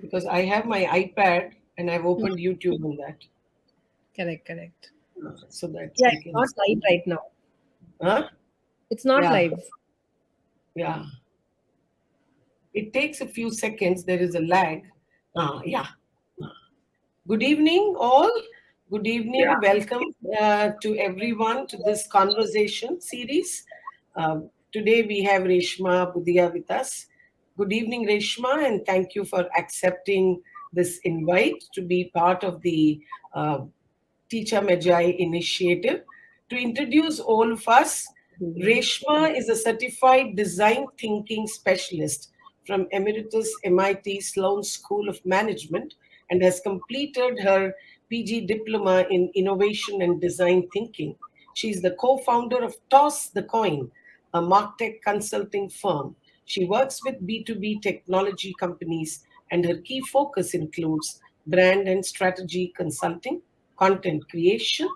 because I have my iPad and I've Hmm. opened YouTube on that, Correct, correct. so that Yeah, I it's can not live see. right now. Huh? It's not Yeah, live. yeah. It takes a few seconds. There is a lag. Yeah. Good evening, all. Good evening. Welcome to everyone to this conversation series. Today we have Reshma Budhia with us. Good evening, Reshma, and thank you for accepting this invite to be part of the uh, Teacher Magi initiative. To introduce all of us, Reshma is a certified design thinking specialist from Emeritus MIT Sloan School of Management and has completed her PG diploma in innovation and design thinking. She is the co founder of Toss the Coin, a martech consulting firm. She works with B2B technology companies, and her key focus includes brand and strategy consulting, content creation,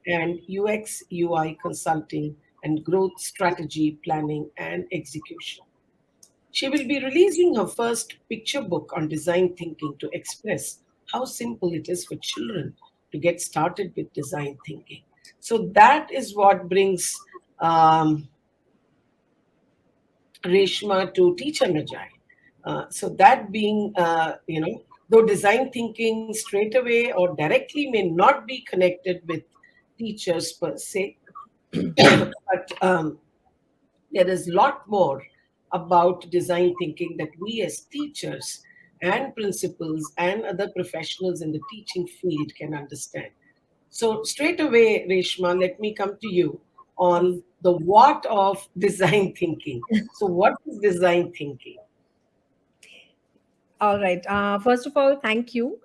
and UX UI consulting, and growth strategy planning and execution. She will be releasing her first picture book on design thinking to express how simple it is for children to get started with design thinking. So that is what brings Reshma to Teacher Magi. So that being, though design thinking straight away or directly may not be connected with teachers per se, but there is a lot more about design thinking that we as teachers and principals and other professionals in the teaching field can understand. So straight away, Reshma, let me come to you on the what of design thinking. So what is design thinking? All right. First of all, thank you.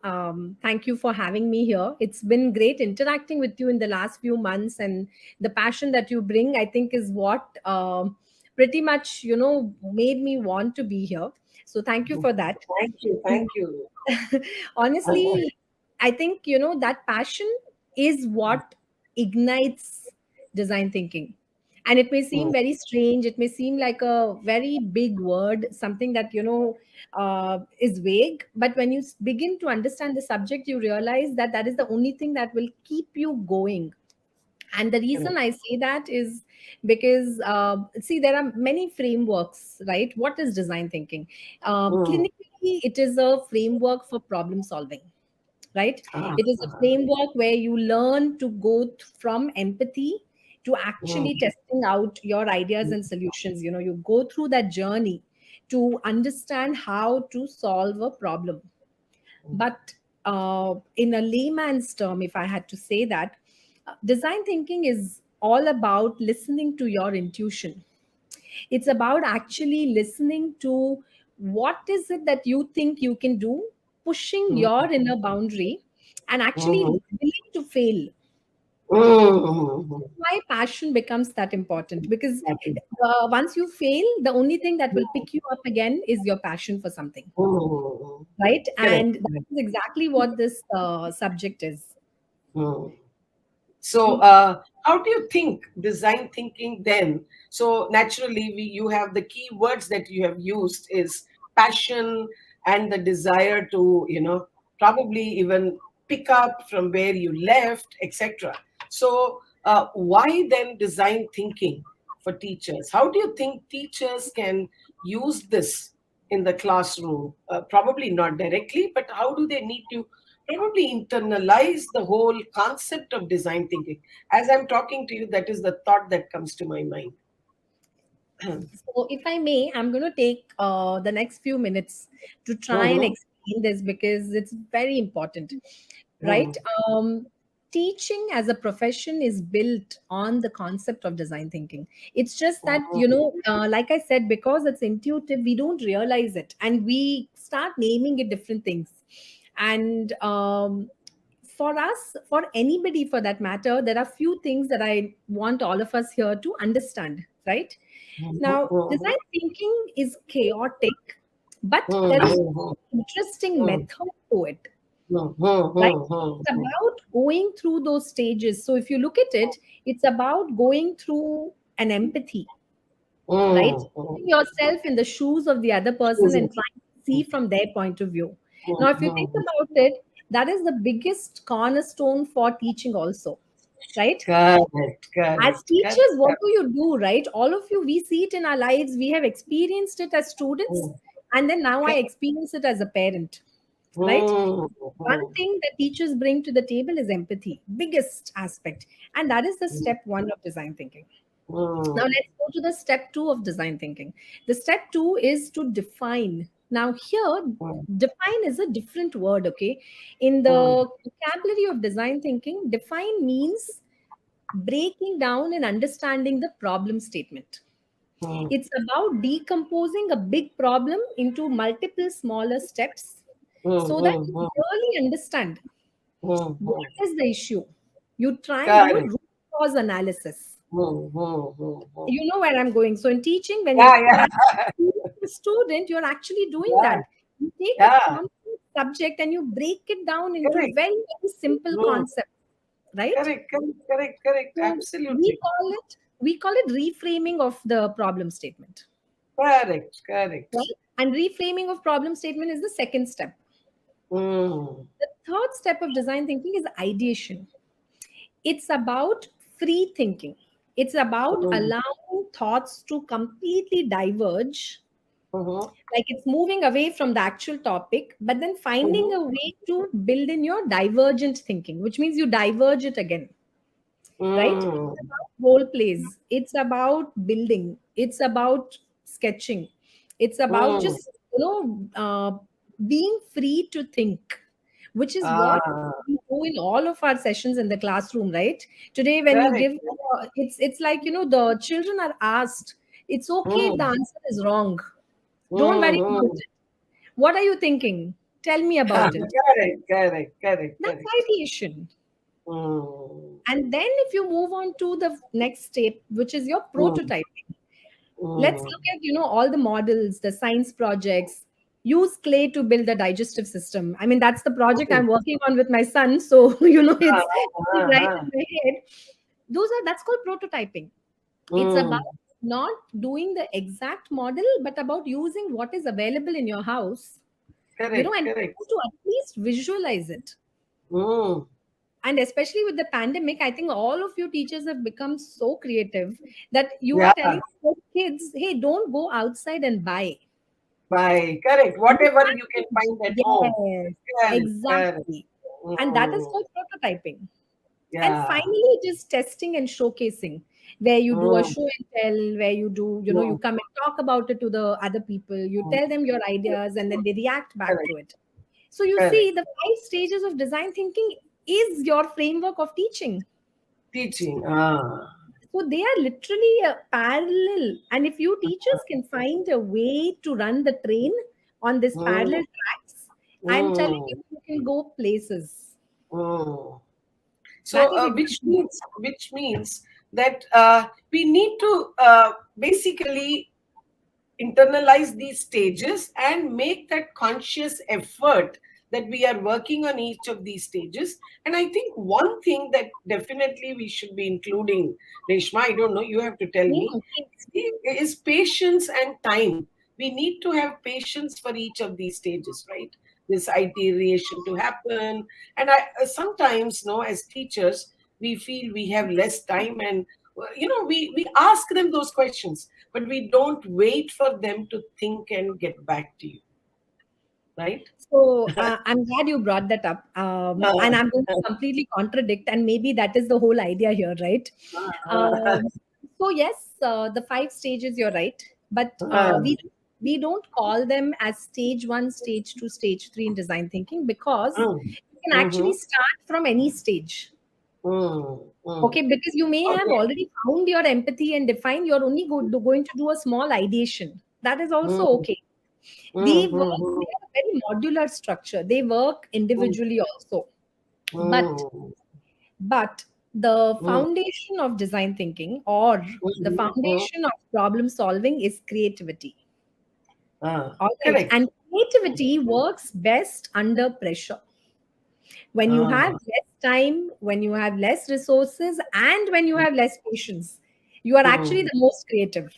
Thank you for having me here. It's been great interacting with you in the last few months, and the passion that you bring, I think, is what pretty much made me want to be here. So thank you for that. Thank you, thank you. Honestly, I think that passion is what ignites design thinking. And it may seem very strange, it may seem like a very big word, something that is vague, but when you begin to understand the subject, you realize that that is the only thing that will keep you going. And the reason Correct. I say that is because see, there are many frameworks, right? What is design thinking? Mm. Clinically, it is a framework for problem solving, right? Ah, It is a framework where you learn to go from empathy to mm, actually testing out your ideas and solutions. You go through that journey to understand how to solve a problem. But in a layman's term, if I had to say that, design thinking is all about listening to your intuition. It's about actually listening to what is it that you think you can do, pushing mm, your inner boundary, and mhm, actually willing to fail. mhm. Why passion becomes that important, because That is- once you fail, the only thing that will pick you up again is your passion for something, mm. right? Correct, And that correct. is exactly what this subject is. Mm. So, how do you think design thinking then? So, naturally, you have the key words that you have used is passion and the desire to, probably even pick up from where you left, etc. So, why then design thinking for teachers? How do you think teachers can use this in the classroom? Probably not directly, but how do they need to probably internalize the whole concept of design thinking? As I'm talking to you, that is the thought that comes to my mind. So, if I may, I'm going to take the next few minutes to try and Mhm, explain this because it's very important, right? mhm, Teaching as a profession is built on the concept of design thinking. It's just that, mhm, like I said, because it's intuitive, we don't realize it and we start naming it different things. And for us, for anybody for that matter, there are few things that I want all of us here to understand, right? Now, mhm, design thinking is chaotic, but there is mhm, interesting mhm, method to it, mhm, right? mhm, It's about going through those stages. So if you look at it, it's about going through an empathy, right? mhm, Putting mhm. yourself in the shoes of the other person Choosing. and trying to see from their point of view. Now, if you mm, think mm. about it, that is the biggest cornerstone for teaching, also, right? Correct, As correct, correct. teachers, what do you do, right? All of you, we see it in our lives, we have experienced it as students, Mm, and then now I correct. experience it as a parent, right? Mm, One mm, thing that teachers bring to the table is empathy, biggest aspect, and that is the step one of design thinking. Now mm, let's go to the step two of design thinking. The step two is to define. Now here, mm, define is a different word, okay? In mm, the vocabulary of design thinking, define means breaking down and understanding the problem statement. mm, It's about decomposing a big problem into multiple smaller steps mm, so that mm, you mm, really understand mm, what mm. is the issue. You try and do a Correct. root cause analysis. Mm, mm, mm, mm. You know where I'm going. So in teaching, when you Yeah, try yeah, to teach a student, you're actually doing yeah, that. You take a yeah. complex subject and you break it down into Correct. very, very simple Mm, concepts, right? correct, correct, correct, correct. So Absolutely. we call it reframing of the problem statement, Correct, correct. right? And reframing of problem statement is the second step. Mm, The third step of design thinking is ideation. It's about free thinking. It's about mm, allowing thoughts to completely diverge, mhm, like it's moving away from the actual topic, but then finding mhm, a way to build in your divergent thinking, which means you diverge it again, right? mm. It's about role plays, it's about building, it's about sketching, it's about Mm. just, being free to think, which is what Ah, we do in all of our sessions in the classroom, right? Today when you correct. give, it's like, the children are asked, it's okay if the Mm, answer is wrong, don't worry mm, about mm. it. What are you thinking? Tell me about it. Correct, correct, correct, That's correct. ideation. Mm, And then if you move on to the next step, which is your mm, prototyping, let's mm, look at, all the models, the science projects. Use clay to build a digestive system. I mean, that's the project mm. I'm working on with my son. So, Ah, it's ah, right ah. in my head. That's called prototyping. It's about Mm. not doing the exact model, but about using what is available in your house, Correct, and correct. to at least visualize it. Mm. And especially with the pandemic, I think all of you teachers have become so creative that you are Yeah, telling your kids, hey, don't go outside and buy. by correct. You Whatever you can can't. find at home. Yes, Correct, correct. exactly. And that is Mm. called prototyping. And Yeah. finally, it is testing and showcasing, where you do a Mm, show and tell, where you do, you mm, come and talk about it to the other people, you mm. tell them your ideas, and then they react back Correct, to it. So you correct. see, the 5 stages of design thinking is your framework of teaching. Teaching. Ah. So they are literally parallel. And if you teachers can find a way to run the train on this Mm, parallel tracks, I'm telling mm, you, you can go places. mm. That So, is which means that we need to basically internalize these stages and make that conscious effort that we are working on each of these stages. And I think one thing that definitely we should be including, Reshma, I don't know, you have to tell me, is patience and time. We need to have patience for each of these stages, right? This iteration to happen. And sometimes, no, as teachers, we feel we have less time, and we ask them those questions, but we don't wait for them to think and get back to you, right? So I'm glad you brought that up. And I'm going to completely contradict, and maybe that is the whole idea here, right? Um, so yes, the 5 stages, you're right, but we don't call them as stage one, stage two, stage three in design thinking, because you can actually Mhm. start from any stage. Mm, mm. Okay, because you may have Okay. already found your empathy and defined. You're only going to do a small ideation. That is also Mm, okay. mm, They mm, work, they have a very modular structure. They work mm, individually also. But mm, but the mm, foundation of design thinking, or the mm, mm. foundation of problem solving, is creativity. All right. Correct. And creativity works best under pressure. When you have Ah, less time, when you have less resources, and when you have less patience, you are actually mm, the most creative.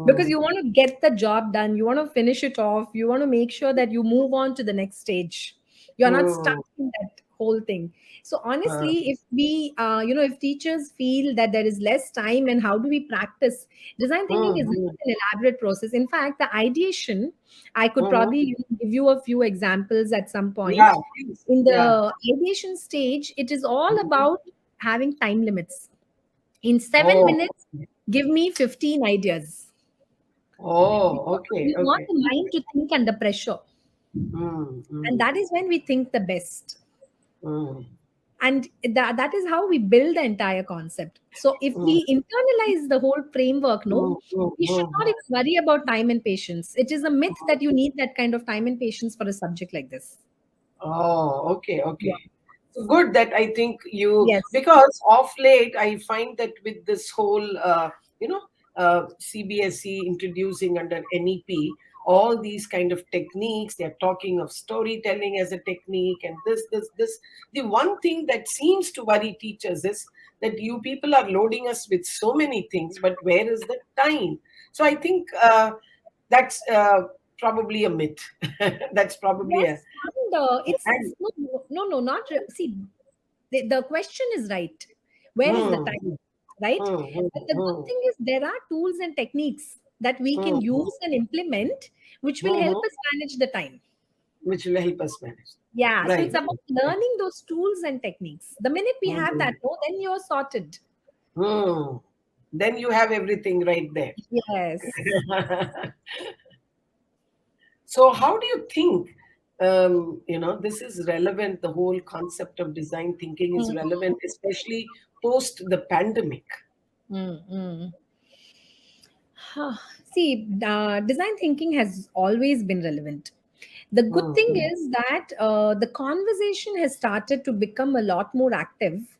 because mm, you want to get the job done, you want to finish it off, you want to make sure that you move on to the next stage, you're not stuck mm, in that whole thing. So uh, honestly, if we if teachers feel that there is less time, and how do we practice design thinking, is mm, not an elaborate process. In fact, the ideation, I could mm. probably give you a few examples at some Yeah, point. please. In Yeah. the ideation stage, it is all Mhm. about having time limits. In 7 Oh, minutes, give me 15 ideas, oh, because okay, we want okay. the mind to think under pressure. Mm, And mm, that is when we think the best. mm, And that is how we build the entire concept. So if mm, we internalize the whole framework, no, mm, mm, we should not mm, even worry about time and patience. It is a myth that you need that kind of time and patience for a subject like this. oh, okay, Yeah. okay. So good that I think you, Yes. because of late I find that with this whole, you know, CBSE introducing under NEP all these kind of techniques, they're talking of storytelling as a technique and this. The one thing that seems to worry teachers is that you people are loading us with so many things, but where is the time? So I think that's probably a myth. That's probably a Yes, and it's and no, not see. The question is right. Where is the mm, time, right? mm, mm, But the good mm, thing is there are tools and techniques that we can mm, use and implement, which will help mm, us manage the time. which will help us manage. Yeah, so Right. it's about learning those tools and techniques. The minute we have Mm, that, no, then you're sorted. mm. Then you have everything right there. Yes. So, how do you think? This is relevant. The whole concept of design thinking is Mm, relevant, especially post the pandemic. mm, mm. See, design thinking has always been relevant. The good thing Mm, is that the conversation has started to become a lot more active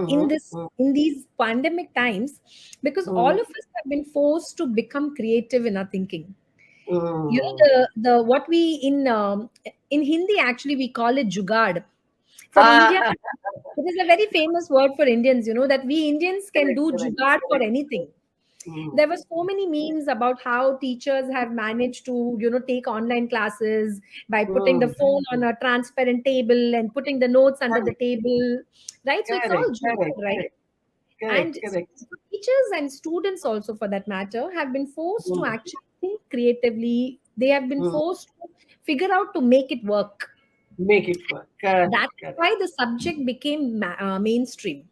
in mm, this mm, in these pandemic times, because all mm, of us have been forced to become creative in our thinking. mm. The what we in Hindi actually we call it jugaad. For Ah, India, it is a very famous word for Indians. You know that we Indians can correct, do correct, jugaad for correct. anything. Mm, There were so many memes about how teachers have managed to take online classes by putting the mm. phone on a transparent table and putting the notes under the Correct, table, right? So it's correct, all correct, jugaad, right? correct, correct, And correct. teachers and students also, for that matter, have been forced to Mm, actually think creatively. They have been mm. forced to figure out to make it work. Make it work. Correct, That is correct. why the subject became mainstream,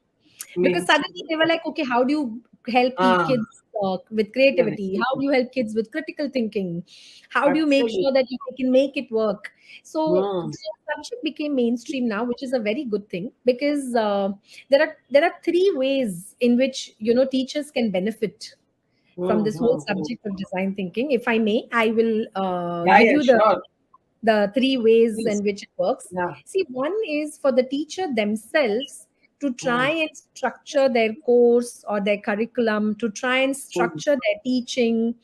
because suddenly Mainstream. they were like, okay, how do you help Ah, kids with correct. creativity? How do you help kids with critical thinking? How do you make Absolutely. sure that they can make it work? Mm, So subject became mainstream now, which is a very good thing, because there are three ways in which teachers can benefit from mm, this whole mm, mm. subject of design thinking. If I may, I will Yeah, give yeah, you sure. the three ways Please. in which it works. Yeah. See, one is for the teacher themselves to try Mm, and structure their course or their curriculum, to try and mm, structure their teaching,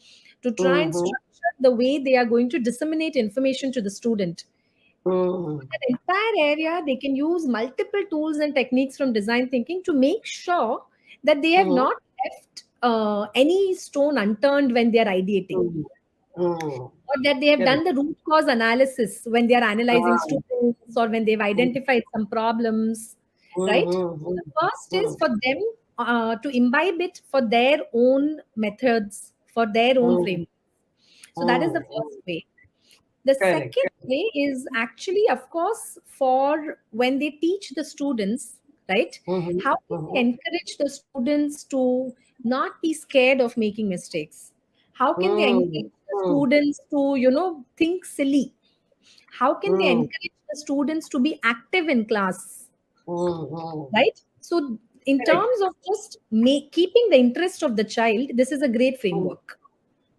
to try and mm, structure the way they are going to disseminate information to the student. mm, That entire area, they can use multiple tools and techniques from design thinking to make sure that they have mm, not left any stone unturned when they are ideating, mm, mm. or that they have Correct. done the root cause analysis when they are analyzing Ah, students, or when they've mm, identified some problems, mm, right? mm, So the mm, first is mm, for them to imbibe it for their own methods, for their own mm, framework. So that is the mm, first mm. way. The Correct. second way is actually, of course, for when they teach the students, right? Mm-hmm, How can they mm-hmm, encourage the students to not be scared of making mistakes? How can they mm, encourage the mm, students to, think silly? How can they mm, encourage the students to be active in class, mm, mm. right? So, in Correct. terms of just keeping the interest of the child, this is a great Mm. framework.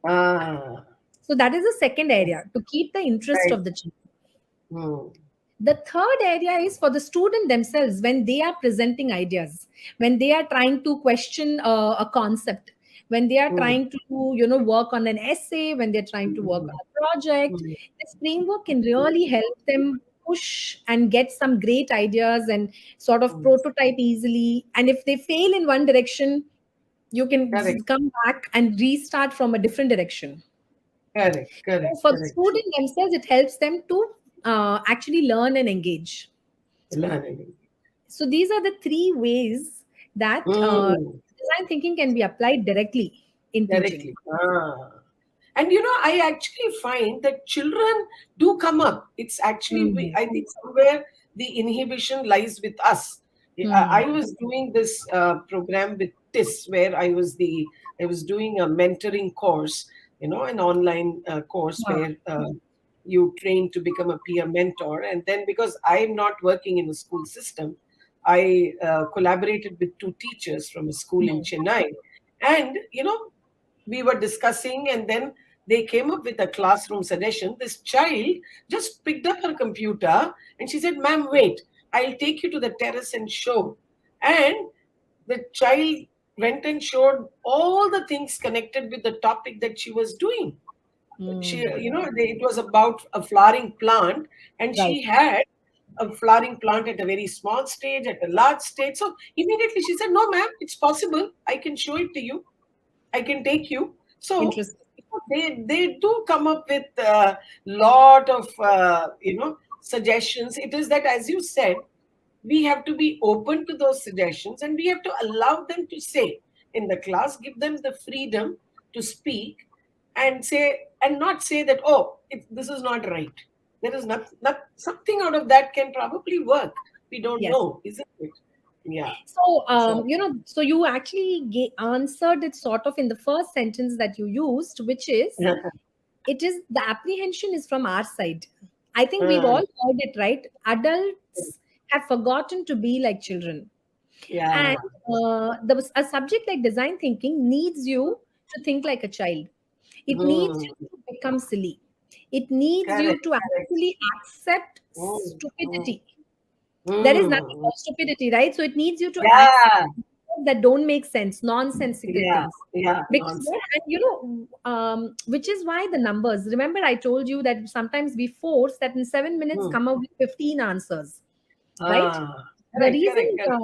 Ah, So, that is the second area, to keep the interest right. of the child. Mm, The third area is for the student themselves when they are presenting ideas, when they are trying to question a concept, when they are mm, trying to work on an essay, when they're trying to work on mm, a project. mm, This framework can really help them push and get some great ideas and sort of mm, prototype easily. And if they fail in one direction, You can Correct. come back and restart from a different direction. Correct. So Correct. for the Correct. student themselves, it helps them to actually learn and engage. Learning. So these are the three ways that Mm. design thinking can be applied directly in teaching. Directly. And I actually find that children do come up. It's actually, Mhm. I think somewhere the inhibition lies with us. I Mhm. was doing this program with TIS where I was doing a mentoring course, an online course Ah, where you train to become a peer mentor. And then because I'm not working in a school system, I collaborated with two teachers from a school in mhm. Chennai. And we were discussing, and then they came up with a classroom suggestion. This child just picked up her computer and she said, "Ma'am, wait, I'll take you to the terrace and show." And the child went and showed all the things connected with the topic that she was doing. She, Mm. it was about a flowering plant, and Right. she had a flowering plant at a very small stage, at a large stage. So immediately she said, "No, ma'am, it's possible. I can show it to you. I can take you." So Interesting. they do come up with a lot of suggestions. It is that, as you said, we have to be open to those suggestions, and we have to allow them to say in the class, give them the freedom to speak and say, and not say that, "Oh, this is not right." There is not something out of that can probably work. We don't Yes. know, isn't it? Yeah. So, So so you actually answered it sort of in the first sentence that you used, which is, it is the apprehension is from our side. I think we've all uh, heard it, right? Adults have forgotten to be like children. And yeah. a subject like design thinking needs you to think like a child. It needs Mm, you to become silly. It needs you correct, to correct. actually accept Mm, mm, stupidity. There is nothing mm. called stupidity, right? So it needs you to accept Yeah, that don't make sense, nonsensical yeah, things. yeah, Because nonsense. and which is why the numbers. Remember, I told you that sometimes we force that in 7 minutes Mm. come up with 15 answers, right? The Correct, reason, correct, correct.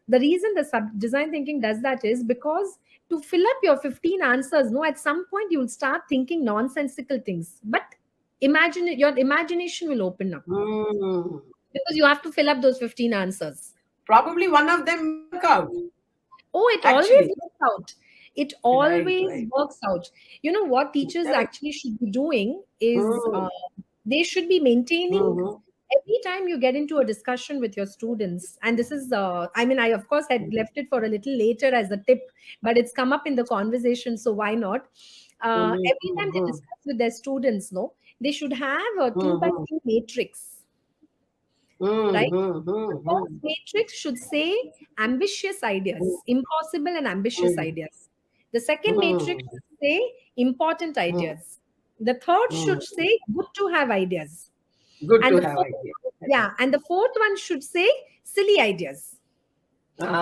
the reason the design thinking does that is because to fill up your 15 answers, no, at some point you will start thinking nonsensical things. But imagine your imagination will open up Mm. because you have to fill up those 15 answers. Probably one of them may work out, Oh, it always actually. works out. It Right, always right. works out. You know what teachers Correct. actually should be doing is Mm. they should be maintaining Mm-hmm. every time you get into a discussion with your students. And this is, I mean, I of course had left it for a little later as a tip, but it's come up in the conversation. So why not? Every time they Mm-hmm. discuss with their students, no, they should have a two by Mm-hmm. two matrix, right? The first Mm-hmm. matrix should say ambitious ideas, impossible and ambitious Mm-hmm. ideas. The second matrix Mm-hmm. should say important ideas. The third should Mm-hmm. say good to have ideas. Good And to the have fourth, idea. yeah, and the fourth one should say silly ideas.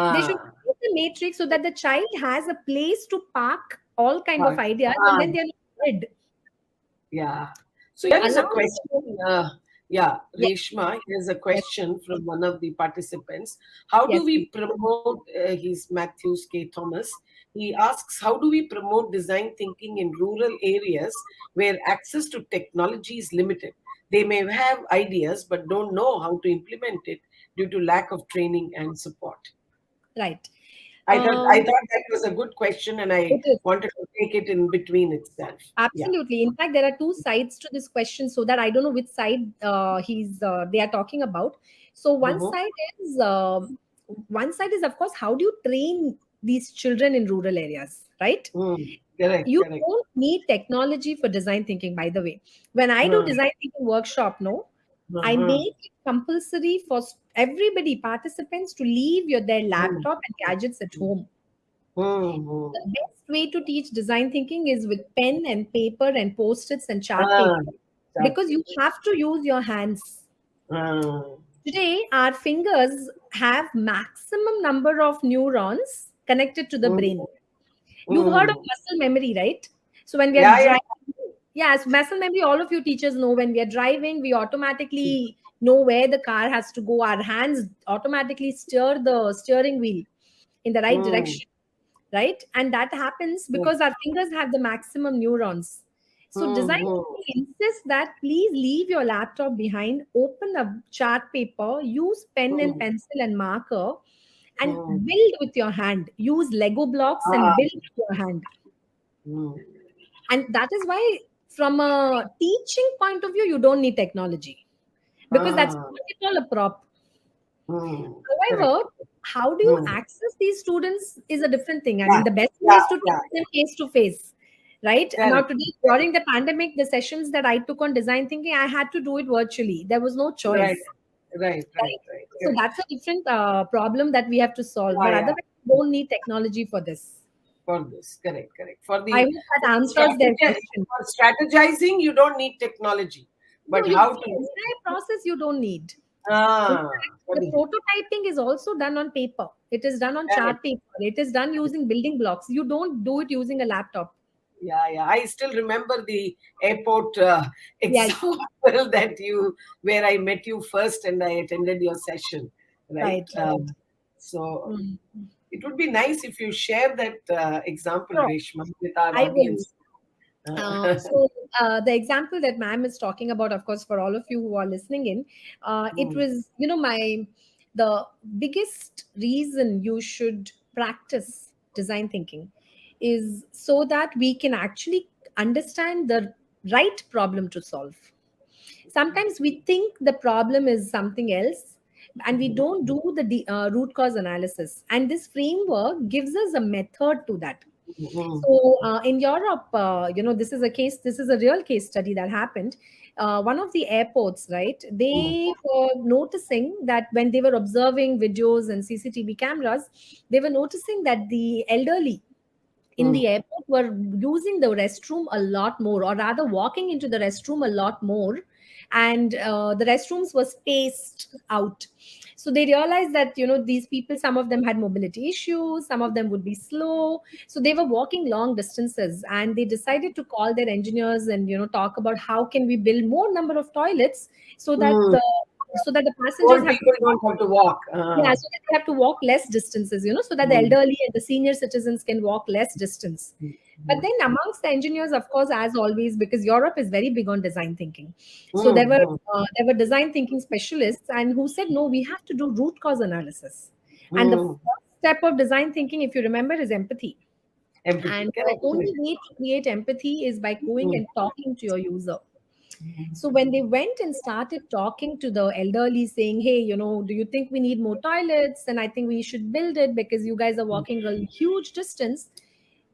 They should Ah, use the matrix so that the child has a place to park all kind of ah, ideas and ah, then they're not dead. yeah. So So here is a allow question. Yeah, yes, Reshma, here's a yes, question from one of the participants. How do yes, we please. promote, he's Matthews K. Thomas. He asks, how do we promote design thinking in rural areas where access to technology is limited? They may have ideas but don't know how to implement it due to lack of training and support. Right. I thought that was a good question, and I It is. wanted to take it in between itself. Yeah. Absolutely. In fact, there are two sides to this question, so that I don't know which side they are talking about. So Mm-hmm. one side is of course how do you train these children in rural areas, right? Mm. Correct, You correct. don't need technology for design thinking. By the way, when I do Mm. design thinking workshop, no, I Uh-huh. make it compulsory for everybody participants to leave their Mm. laptop and gadgets at home. Mm. The best way to teach design thinking is with pen and paper and post-its and chart Ah, paper chart because you paper. have to use your hands. Ah. Today, our fingers have maximum number of neurons connected to the Mm. brain. You've heard of Mm. muscle memory, right? So when we are Yeah, yeah. driving, yes, muscle memory, all of you teachers know when we are driving, we automatically know where the car has to go. Our hands automatically steer the steering wheel in the right Mm. direction, right? And that happens Yes. because our fingers have the maximum neurons. So design Mm-hmm. thinking insists that please leave your laptop behind, open a chart paper, use pen and Mm-hmm. pencil and marker, and Mm-hmm. build with your hand. Use Lego blocks and Ah. build with your hand. Mm. And that is why, from a teaching point of view, you don't need technology, because that's Ah. what you call a prop. Mm. Correct. However, how do you Mm. access these students is a different thing. I Yeah. mean, the best way Yeah. is to Yeah. teach them face to face, right? Now, Correct. today, during the pandemic, the sessions that I took on design thinking, I had to do it virtually. There was no Right. choice, Right. Right. right? Right. So Correct. that's a different problem that we have to solve. Yeah. But Yeah. otherwise, you don't need technology for this. For this. Correct. Correct. For I the hope that answers their question. for strategizing, you don't need technology. No, But you how see, to do entire process you don't need. In ah fact, for the the prototyping is also done on paper. It is done on correct. chart paper. It is done using building blocks. You don't do it using a laptop. Yeah, yeah. I still remember the airport Yes, example that you where I met you first and I attended your session, right? right, right. So Mm. it would be nice if you share that example, Sure, Reshma, with our I will. audience. Uh, so the example that ma'am is talking about, of course, for all of you who are listening in, it Mm, was, the biggest reason you should practice design thinking is so that we can actually understand the right problem to solve. Sometimes we think the problem is something else, and we mm, don't do the root cause analysis. And this framework gives us a method to that. mm, So in Europe, this is a real case study that happened. One of the airports, right? mm, They were noticing that when they were observing videos and CCTV cameras, they were noticing that the elderly in mm, the airport were using the restroom a lot more, or rather walking into the restroom a lot more, and the restrooms were spaced out. So they realized that these people, some of them had mobility issues, some of them would be slow, so they were walking long distances, and they decided to call their engineers and talk about how can we build more number of toilets so that mm. the passengers Old have to people don't have to walk. yeah, so that they have to walk less distances, so that the Mm, elderly and the senior citizens can walk less distance. But mm, then amongst the engineers, of course, as always, because Europe is very big on design thinking, so mm, mm, there were design thinking specialists, and who said, no, we have to do root cause analysis. And the mm. first step of design thinking, if you remember, is empathy. Empathy. And the Correct. only Correct. way to create empathy is by going Mm, and talking to your user. mm, So when they went and started talking to the elderly, saying, "Hey, do you think we need more toilets? And I think we should build it because you guys are walking a huge distance."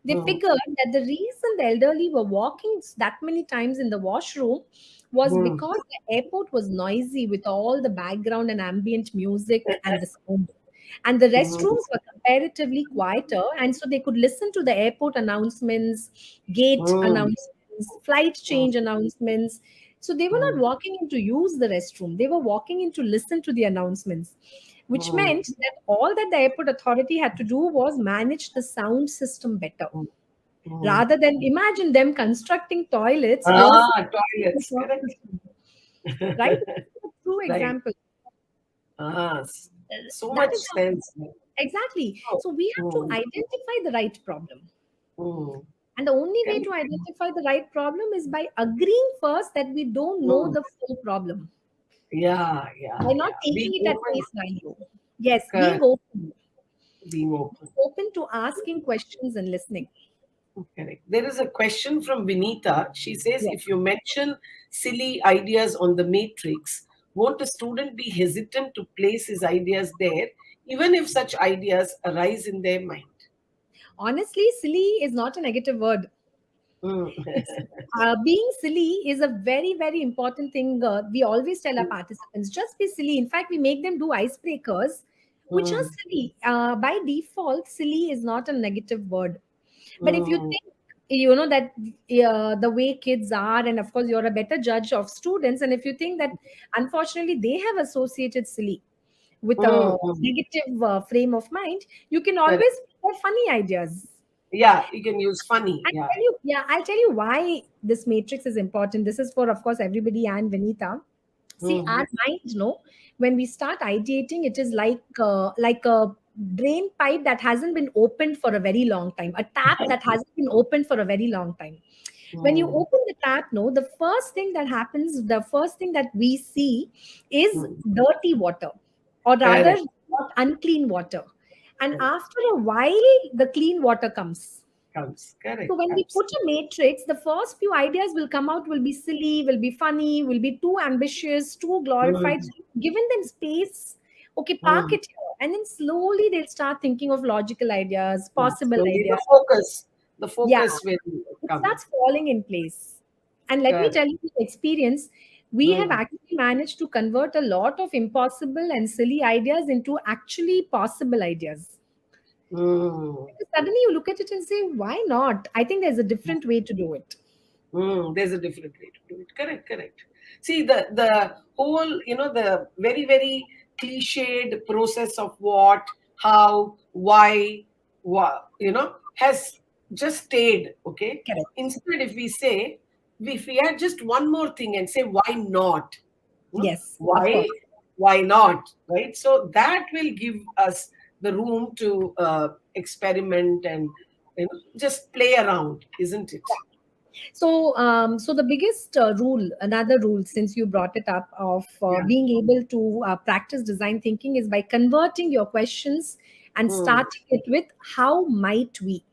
They mm, figured that the reason the elderly were walking that many times in the washroom was mm, because the airport was noisy with all the background and ambient music and the sound. And the mm, restrooms were comparatively quieter, and so they could listen to the airport announcements, gate mm, announcements, flight mm, change announcements. So they were not mm, walking in to use the restroom, they were walking in to listen to the announcements, which mm, meant that all that the airport authority had to do was manage the sound system better, mm, mm. rather than imagine them constructing toilets versus the Toilets, sound correct. system, right? It's a true Right. example. So That much is how, sense. exactly. Oh, So we have to mm, identify the right problem. mm, And the only way correct. to identify the right problem is by agreeing first that we don't know Mm, the full problem, yeah, yeah, by not yeah. taking Being it at open, face value. Yes, being correct. open, Being open, open to asking questions and listening. correct. There is a question from Vinita. She says, Yes. if you mention silly ideas on the matrix, won't a student be hesitant to place his ideas there, even if such ideas arise in their mind? Honestly, silly is not a negative word. Mm. It's being silly is a very, very important thing. We always tell our participants, just be silly. In fact, we make them do icebreakers, which are Mm, silly. By default, silly is not a negative word. But if you mm, think, that the way kids are, and of course, you're a better judge of students, and if you think that unfortunately they have associated silly with mm, a mm. negative frame of mind, you can Correct. always have funny ideas. Yeah, you can use funny. Yeah. I'll tell you why this matrix is important. This is for, of course, everybody and Vinita. See, Mm, our mind, when we start ideating, it is like a drain pipe that hasn't been opened for a very long time, a tap that hasn't been opened for a very long time. When you Mm. open the tap, no, the first thing that happens, the first thing that we see is Mm. dirty water, or rather, Correct. unclean water. And Correct. after a while, the clean water comes. Comes. So Correct. when we put a Absolutely. matrix, the first few ideas will come out, will be silly, will be funny, will be too ambitious, too glorified. Mm. So given them space, okay, park Mm. it here. And then slowly they'll start thinking of logical ideas, possible Slowly ideas. the Yeah, focus will it come. starts falling in place. And let me Correct. tell you the experience. We have Mm. actually managed to convert a lot of impossible and silly ideas into actually possible ideas. Mm. Because suddenly you look at it and say, why not? I think there's a different way to do it. Mm, there's a different way to do it. Correct, correct. See, the whole, the very, very cliched process of what, how, why, has just stayed. Okay. Correct. Instead, if we say, if we add just one more thing and say, why not? Hmm? Yes, of Why? course. Why not? Right. So that will give us the room to experiment and just play around, isn't it? So the biggest rule, another rule, since you brought it up, of Yeah. being able to practice design thinking is by converting your questions and Hmm. starting it with how might we.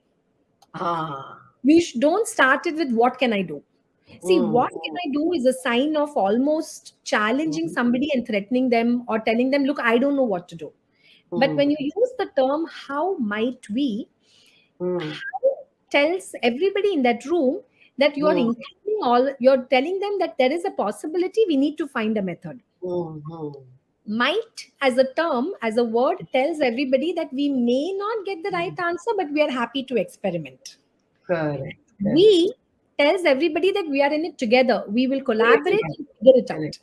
Ah. We don't start it with what can I do. See, Mm, what can I do is a sign of almost challenging mm, somebody and threatening them or telling them, look, I don't know what to do. But when mm, you use the term how might we, mm, tells everybody in that room that you are mm, including all, you're telling them that there is a possibility, we need to find a method. mm, mm. Might as a term, as a word, tells everybody that we may not get the right answer, but we are happy to experiment. Correct, correct. We tells everybody that we are in it together, we will Do it collaborate together. and figure it Correct, out.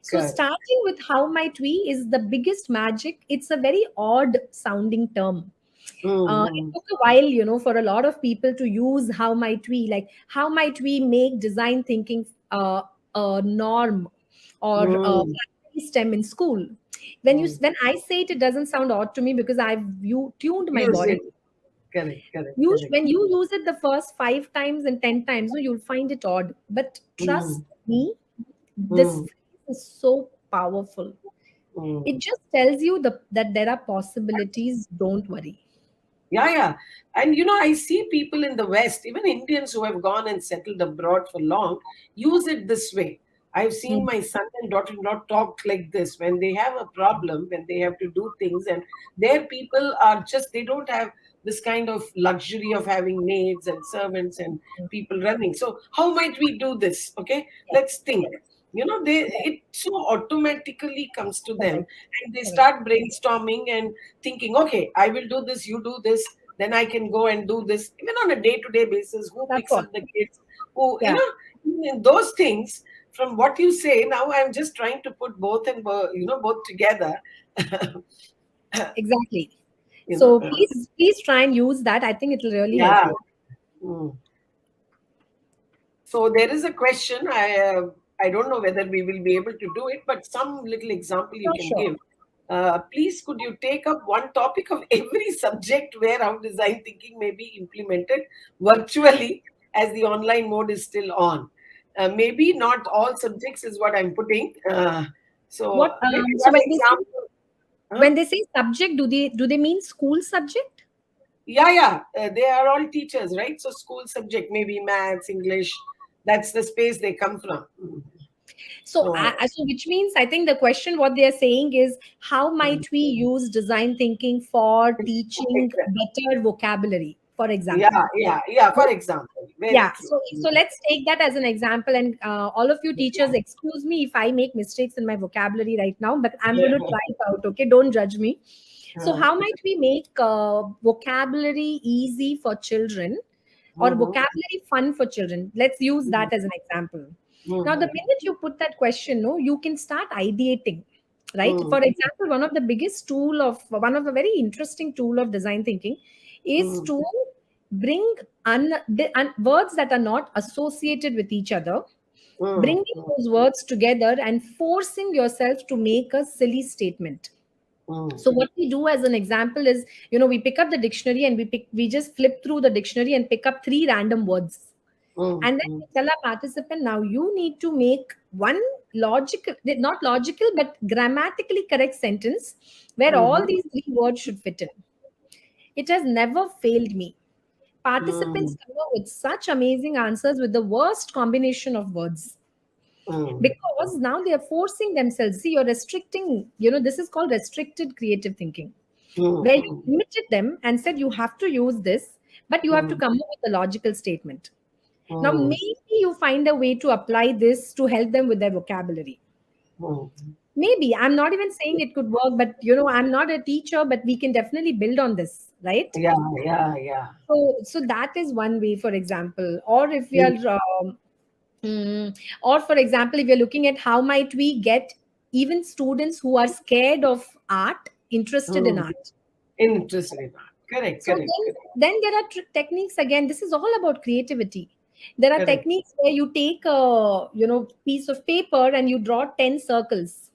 So correct. starting with how might we is the biggest magic. It's a very odd sounding term. It Mm, took a while, for a lot of people to use how might we, like how might we make design thinking a norm or a mm, primary STEM in school. mm. When I say it, it doesn't sound odd to me because you tuned my Use body. it. Correct, correct, Use correct. when you use it the first 5 times and 10 times, no, you'll find it odd. But trust Mm, me, this mm, phrase is so powerful. It mm. just tells you that there are possibilities. Don't worry. Yeah, yeah. And I see people in the West, even Indians who have gone and settled abroad for long, use it this way. I've seen Hmm. my son and daughter-in-law talk like this when they have a problem, when they have to do things, and their people are just, they don't have this kind of luxury of having maids and servants and people running. So, how might we do this? Okay, let's think. It so automatically comes to them, Correct. and they Correct. start brainstorming and thinking, okay, I will do this, you do this, then I can go and do this. Even on a day-to-day basis, who That's picks what. up the kids, who, Yeah, in those things, from what you say, now I'm just trying to put both and both together. exactly. you know, So please try and use that. I think it will really help yeah. you. Mm. So there is a question. I don't know whether we will be able to do it, but some little example you Sure, can sure. give. Please, could you take up one topic of every subject where how design thinking may be implemented virtually, as the online mode is still on? Maybe not all subjects is what I'm putting. So What maybe so one example. Huh? when they say subject, do they mean school subject? Yeah, yeah. They are all teachers, right? So school subject, maybe maths, English. That's the space they come from. So, So so which means I think the question what they are saying is how mm, might we use design thinking for teaching exactly. better vocabulary, for example. Yeah, yeah, yeah. For example, very Yeah, true. so let's take that as an example, and all of you teachers, excuse me if I make mistakes in my vocabulary right now, but I'm going to try it out. Okay, don't judge me. So, Uh, how might we make vocabulary easy for children or mhm, vocabulary fun for children? Let's use mhm, that as an example. Now, the mhm, minute you put that question, no, you can start ideating, right? mhm, For example, one of the very interesting tool of design thinking is mhm, to bring words that are not associated with each other, mhm, bringing those words together and forcing yourself to make a silly statement. So what we do as an example is, we pick up the dictionary and we just flip through the dictionary and pick up three random words. And then we tell our participant, now you need to make one logical, not logical, but grammatically correct sentence where all these three words should fit in. It has never failed me. Participants come up with such amazing answers with the worst combination of words. Because now they are forcing themselves. See, you're restricting, this is called restricted creative thinking, where you limited them and said you have to use this, but you have to come up with a logical statement. Now, maybe you find a way to apply this to help them with their vocabulary. Maybe. I'm not even saying it could work, but I'm not a teacher, but we can definitely build on this, right? Yeah. So that is one way, for example. Or if we are, or for example, if you're looking at how might we get even students who are scared of art interested in art. Interested in art. Correct. So then there are techniques again. This is all about creativity. There are techniques where you take a piece of paper and you draw 10 circles,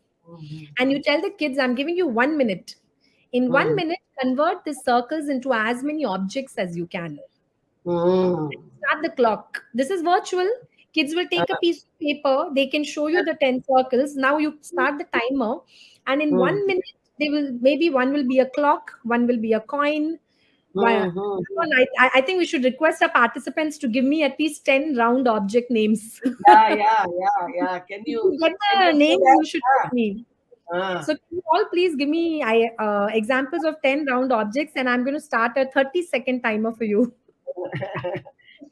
and you tell the kids, I'm giving you 1 minute. In 1 minute, convert the circles into as many objects as you can. Start the clock. This is virtual. Kids will take a piece of paper. They can show you the 10 circles. Now you start the timer, and in 1 minute, maybe one will be a clock, one will be a coin. I think we should request our participants to give me at least 10 round object names. Yeah. Can you get the names? You should give me. So can you all please give me examples of 10 round objects, and I'm going to start a 30-second timer for you.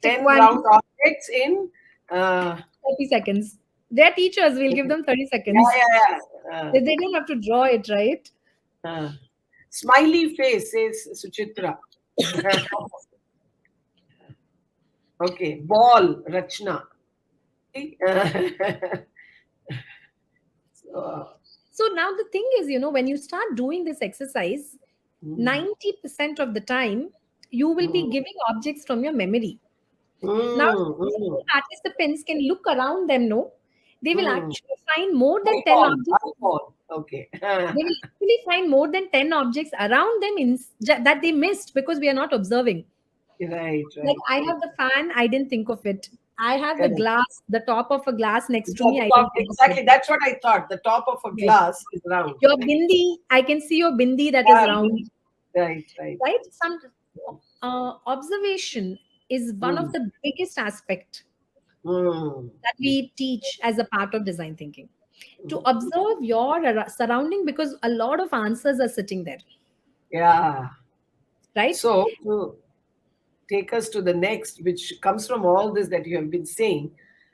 10 round objects in 30 seconds. They're teachers. We'll give them 30 seconds. Yeah. They don't have to draw it, right? Smiley face, says Suchitra. Okay. Ball, Rachna. So now the thing is, when you start doing this exercise, 90% of the time, you will be giving objects from your memory. Now, participants can look around them, they will actually find more than 10 objects. Okay. They will actually find more than 10 objects around them that they missed because we are not observing. Right. Like I have the fan, I didn't think of it. I have the glass, the top of a glass next to me. Exactly. That's what I thought. The top of a glass is round. Your bindi, I can see your bindi that is round. Right. Some observation is one of the biggest aspect that we teach as a part of design thinking. To observe your surrounding, because a lot of answers are sitting there. Yeah. Right? So to take us to the next, which comes from all this that you have been saying.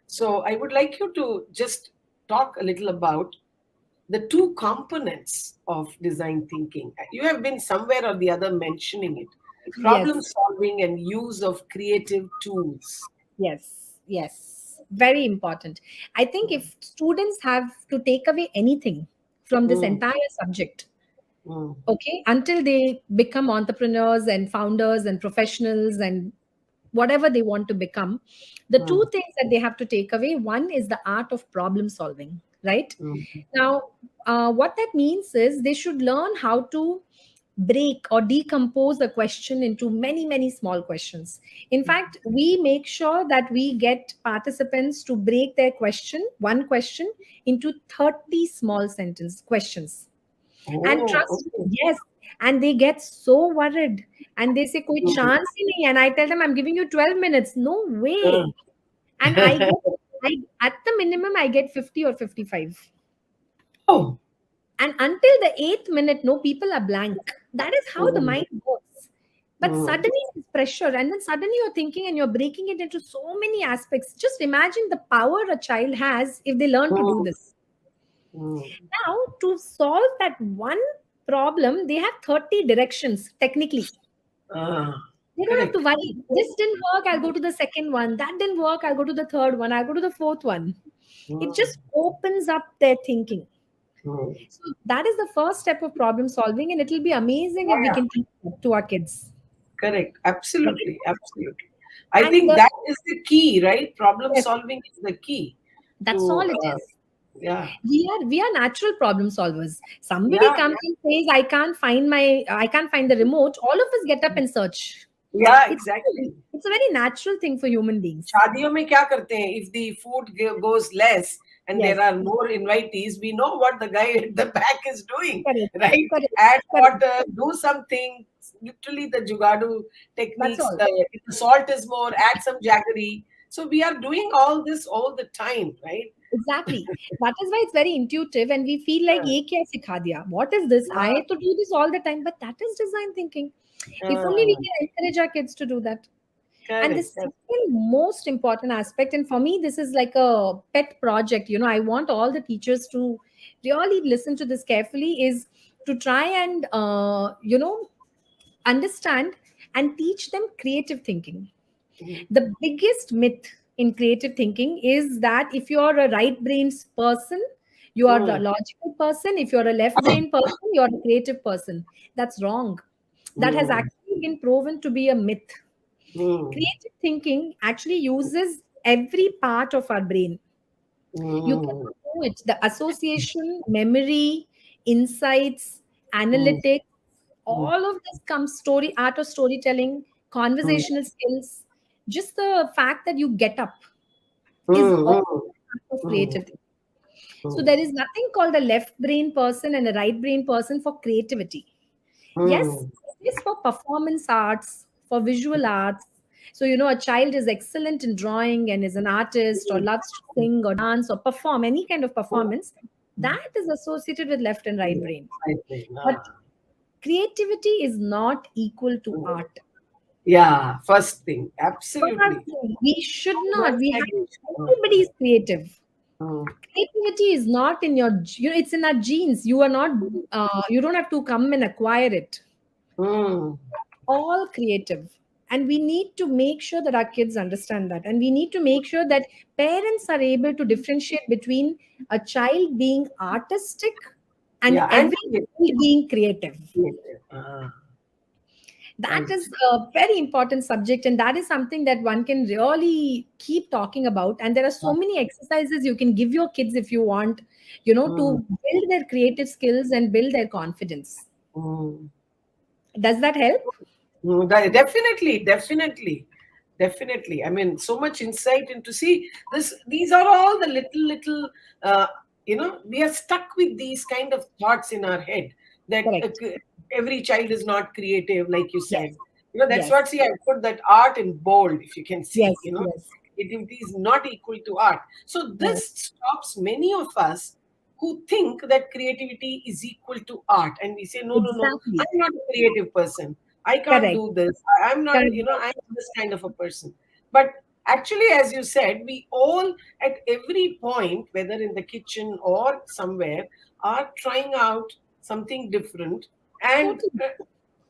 So I would like you to just talk a little about the two components of design thinking. You have been somewhere or the other mentioning it. Problem solving and use of creative tools. Yes. Very important. I think if students have to take away anything from this entire subject, okay, until they become entrepreneurs and founders and professionals and whatever they want to become, the two things that they have to take away, one is the art of problem solving, right? Now, what that means is they should learn how to break or decompose a question into many, many small questions. In fact, we make sure that we get participants to break their one question, into 30 small sentence questions. And trust me, yes. And they get so worried. And they say, koi chance hi nahi. And I tell them, I'm giving you 12 minutes. No way. And at the minimum, I get 50 or 55. Oh. And until the 8th minute, people are blank. That is how the mind works. But suddenly it's pressure. And then suddenly you're thinking and you're breaking it into so many aspects. Just imagine the power a child has if they learn to do this. Now, to solve that one problem, they have 30 directions, technically. They don't have to worry. This didn't work, I'll go to the second one. That didn't work, I'll go to the third one. I'll go to the fourth one. It just opens up their thinking. So that is the first step of problem solving, and it will be amazing if we can teach that to our kids. Correct. Absolutely. I think that is the key, right? Problem solving is the key. That's all it is. Yeah. We are natural problem solvers. Somebody Yeah. comes and says, I can't find the remote. All of us get up and search. Yeah, It's exactly. it's a very natural thing for human beings. शादियों में क्या करते हैं? If the food goes less and there Yes, are more invitees, we know what the guy at the back is doing, correct, right? correct, Add correct. water, do something. Literally, the jugadu That's techniques. all. If the salt is more, add some jaggery. So we are doing all this all the time, right? Exactly. That is why it's very intuitive, and we feel like, Yeah. "Ye kya sikha diya? What is this? I Yeah. to do this all the time." But that is design thinking. If only we Yeah. can encourage our kids to do that. And the Correct. Correct. second most important aspect, and for me, this is like a pet project. I want all the teachers to really listen to this carefully. Is to try and understand and teach them creative thinking. Mm. The biggest myth in creative thinking is that if you're a right brain person, you are the Mm. logical person. If you're a left brain person, you're a creative person. That's wrong. That has Mm. actually been proven to be a myth. Mm. Creative thinking actually uses every part of our brain. You can Mm. do it. The association, memory, insights, Mm. analytics, Mm. all of this comes art of storytelling, Mm. conversational skills. Just the fact that you get up is Mm. all Mm. part of Mm. creative thinking. So Mm. there is nothing called a left brain person and a right brain person for creativity. Yes, Mm. it is for performance arts, for visual arts. So, a child is excellent in drawing and is an artist or loves to sing or dance or perform any kind of performance. That is associated with left and right brain. I think, But creativity is not equal to art. yeah, first thing, absolutely. First thing, we should Well not. We said, have Reshma. everybody is creative. Mm. Creativity is not in your, it's in our genes. You are not, you don't have to come and acquire it. Mm. All creative, and we need to make sure that our kids understand that, and we need to make sure that parents are able to differentiate between a child being artistic and Yeah, and every child being creative. creative. That Right. is a very important subject, and that is something that one can really keep talking about. And there are so many exercises you can give your kids if you want, Mm. to build their creative skills and build their confidence. Mm. Does that help? Definitely, definitely, definitely. I mean, so much insight into see this. These are all the little. Uh, we are stuck with these kind of thoughts in our head that Correct. every child is not creative, like you said. Yes. That's Yes. what. See, I put that art in bold. If you can see, Yes. Yes. it is not equal to art. So Correct. this stops many of us who think that creativity is equal to art, and we say, no, no, no. Exactly. I'm not a creative person. I can't Correct. do this. I'm not, Correct. I'm this kind of a person. But actually, as you said, we all at every point, whether in the kitchen or somewhere, are trying out something different and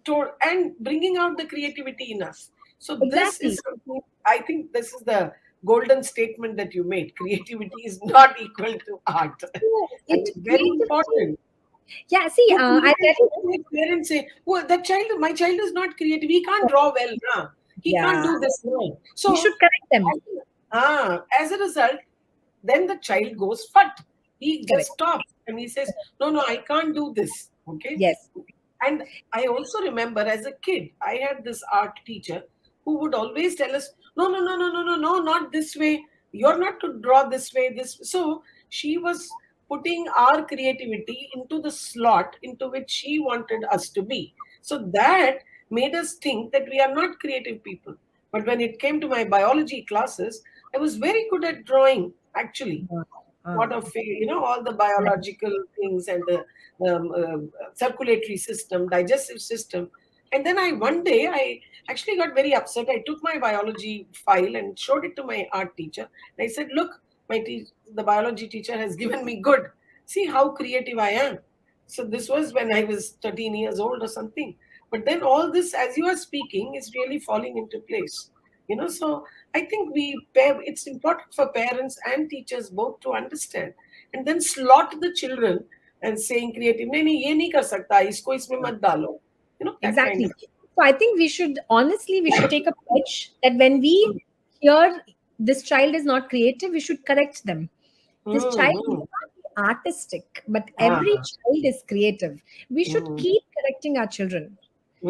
Totally. and bringing out the creativity in us. So this is Exactly. something, I think this is the golden statement that you made. Creativity is not equal to art. Yes, And it it's very creativity. important. Yeah, see, So I tell you. parents say, "Oh, my child is not creative. He can't draw well. Nah. He can't Yeah, do this well." we should So, correct them. as a result, then the child goes fat. He Correct. just stops and he says, "No, no, I can't do this." Okay. Yes. And I also remember as a kid, I had this art teacher who would always tell us, no, no, no, no, no, no, no, not this way. You're not to draw this way. This so she was putting our creativity into the slot into which she wanted us to be. So that made us think that we are not creative people. But when it came to my biology classes, I was very good at drawing, actually Uh, lot uh, of all the right. biological things and the circulatory system, digestive system. And then one day I actually got very upset. I took my biology file and showed it to my art teacher. And I said, look, the biology teacher has given me good. See how creative I am. So this was when I was 13 years old or something. But then all this, as you are speaking, is really falling into place. So I think it's important for parents and teachers both to understand and then slot the children and saying creative, नहीं नहीं ये नहीं कर सकता इसको इसमें मत डालो, that kind Exactly. of. So I think we should take a pledge that when we hear this child is not creative, we should correct them. This child is Mm-hmm. not artistic, but every Ah. child is creative. We should Mm. keep correcting our children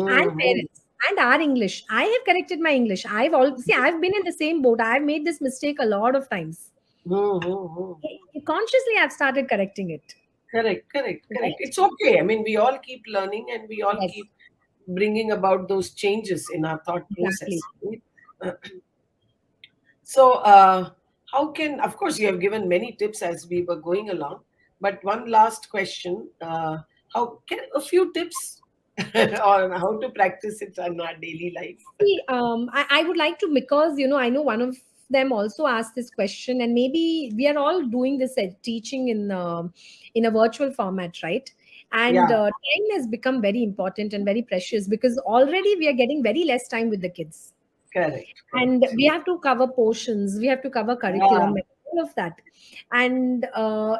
and Mm. parents and our English. I have corrected my English. I've been in the same boat. I've made this mistake a lot of times. Mm. Mm. Consciously, I've started correcting it. Correct, correct, correct. Right? It's okay. I mean, we all keep learning and we all Yes, keep bringing about those changes in our thought exactly. process. Right? Uh, So, how can, of course, you have given many tips as we were going along, but one last question. How can a few tips on how to practice it in our daily life? See, I would like to, because I know one of them also asked this question, and maybe we are all doing this teaching in a virtual format, right? And Yeah, time has become very important and very precious, because already we are getting very less time with the kids, correct, and correct. we have to cover portions, we have to cover Yeah. curriculum, and all of that. And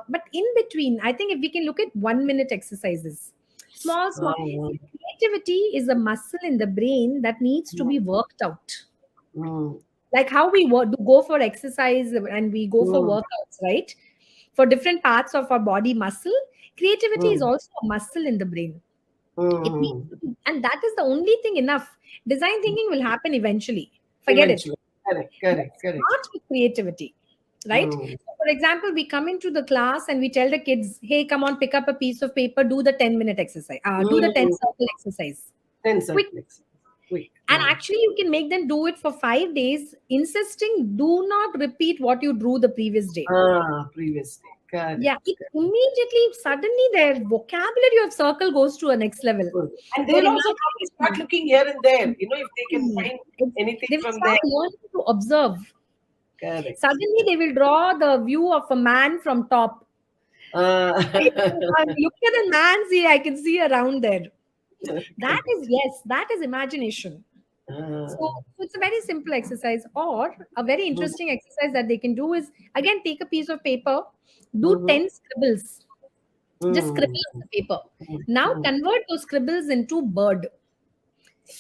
but in between, I think if we can look at 1 minute exercises, small. Mm, See, creativity is a muscle in the brain that needs to mm, be worked out, mm, like how we go for exercise and we go for mm, workouts, right? For different parts of our body muscle, creativity is mm, also a muscle in the brain. It needs mm. to be, and that is the only thing enough. Design thinking will happen eventually. Forget it. Eventually, correct, Let's correct, correct. start with creativity, right? Mm, So for example, we come into the class and we tell the kids, hey, come on, pick up a piece of paper, do the 10-minute exercise, do the 10 mm. circle exercise. 10 Quick. circles. Quick. And actually, you can make them do it for 5 days, insisting do not repeat what you drew the previous day. Previous day. Yeah, Correct. it immediately, suddenly their vocabulary of circle goes to a next level. Good. And Their they'll also probably start imagination, looking here and there, if they can find anything they will from start there. learning to observe. Correct. Suddenly, they will draw the view of a man from top. Uh, Right? Look at the man, see, I can see around there. That is, yes, that is imagination. So, uh, so it's a very simple exercise, or a very mm, interesting exercise that they can do is, again, take a piece of paper, do mhm, 10 scribbles, just mm, scribble on the paper. mm, Now mm, convert those scribbles into bird,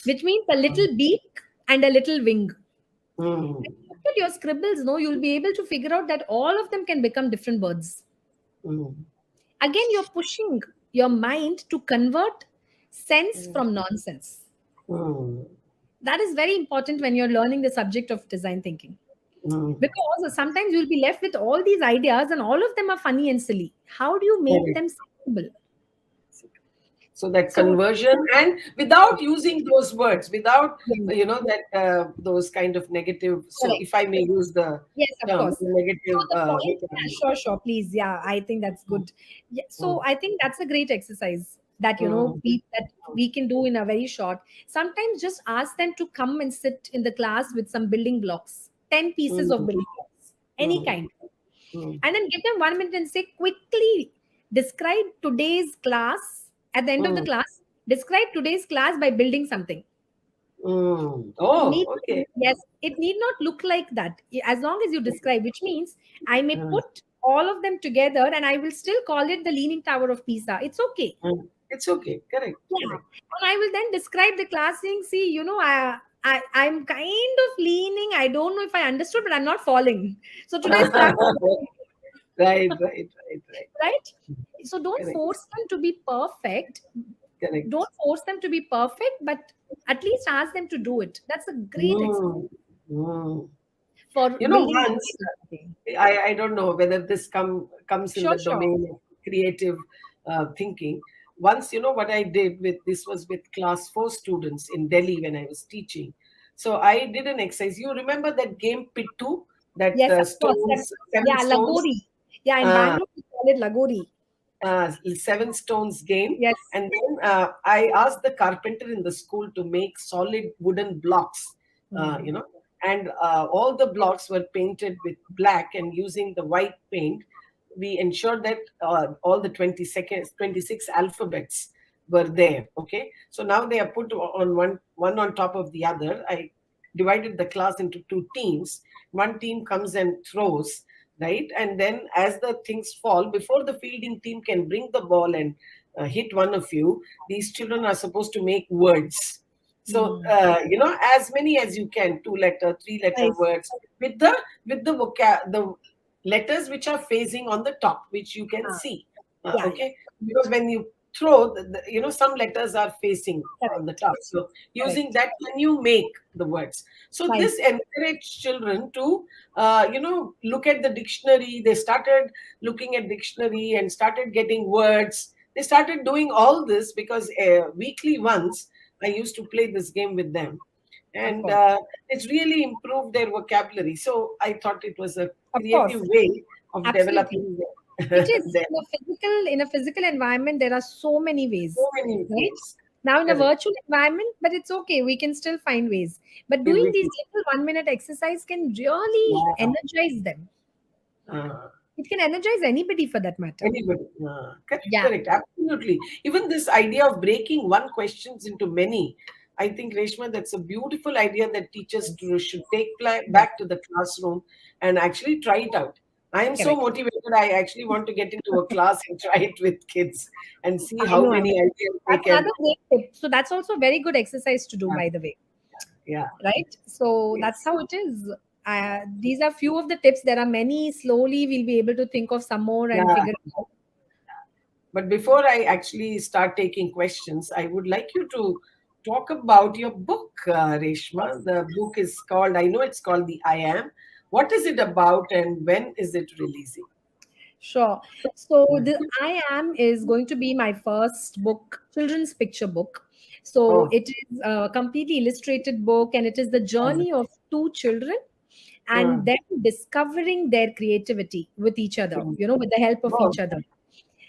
which means a little beak and a little wing. When mm, you look at your scribbles, no, you'll be able to figure out that all of them can become different birds. mm, Again, you're pushing your mind to convert sense from nonsense. mm, That is very important when you're learning the subject of design thinking. mm. Because sometimes you'll be left with all these ideas and all of them are funny and silly. How do you make Correct. them sensible? So that So, conversion, and without using those words, without yeah, that those kind of negative. So if I correct. may use the Yes, of term, course. So negative the point, yeah, vocabulary. sure, please. Yeah, I think that's good. Yeah, so Mm, I think that's a great exercise that mm, we can do in a very short. Sometimes just ask them to come and sit in the class with some building blocks, 10 pieces of mm, building blocks, any mm, kind, mm, and then give them 1 minute and say quickly describe today's class. At the end of the mm. class, describe today's class by building something. Mm. It Oh, need okay. Yes, it need not look like that. As long as you describe, which means I may Mm, put all of them together and I will still call it the Leaning Tower of Pisa. It's okay. It's okay. Correct. Yeah. Correct. And I will then describe the class saying, see, I'm kind of leaning. I don't know if I understood, but I'm not falling. So today's class, Right, right, right, right. right? So don't Correct. force them to be perfect. Correct. Don't force them to be perfect, but at least ask them to do it. That's a great exercise Mm, mm. for building Once creativity. I don't know whether this comes in Sure, the sure. domain of creative thinking. Once, what I did with this was with class 4 students in Delhi when I was teaching. So I did an exercise. You remember that game Pittu, that Yes, of course. stones, seven Yeah, stones, Lagori. Yeah, in uh, Bangalore, we call it Lagori. seven stones game. Yes. And then I asked the carpenter in the school to make solid wooden blocks, Hmm. and all the blocks were painted with black, and using the white paint we ensured that all the 26 alphabets were there. Okay, so now they are put on one on top of the other. I divided the class into two teams. One team comes and throws, right? And then as the things fall, before the fielding team can bring the ball and hit one of you, these children are supposed to make words. So Hmm. as many as you can, 2 letter, 3 letter Nice. words with the letters which are facing on the top, which you can Ah, see. yeah, yeah. Okay, because when you throw, some letters are facing on the Correct. top. So using Correct. that, when you make the words. So Right. this encouraged children to, look at the dictionary. They started looking at dictionary and started getting words. They started doing all this because weekly once I used to play this game with them, Of and course. it's really improved their vocabulary. So I thought it was a Of creative course. way of Absolutely. developing It is their in a physical environment. There are so many so ways, many right? ways. Now in a Correct. virtual environment, but it's okay. We can still find ways. But Yeah, doing we these can- little 1 minute exercise can really yeah. energize them. Uh, It can energize anybody for that matter. Anybody. Correct, Yeah. correct. Absolutely. Even this idea of breaking one questions into many, I think, Reshma, that's a beautiful idea that teachers should take Yes. back to the classroom and actually try it out. I am so Correct. motivated. I actually want to get into a class and try it with kids and see I how know. I many know. ideas they That's can. another great tip. So that's also a very good exercise to do, Yeah, by the way. yeah, Right? So that's yes. how it is. These are few of the tips. There are many. Slowly, we'll be able to think of some more and Yeah. figure it out. But before I actually start taking questions, I would like you to talk about your book, Reshma. Yes. The book is called, I know it's called The I Am. What is it about and when is it releasing? Sure. So Mm. the I Am is going to be my first book, children's picture book. So Oh, it is a completely illustrated book, and it is the uh, journey of two children uh, and them discovering their creativity with each other, mm. with the help of Oh, each other.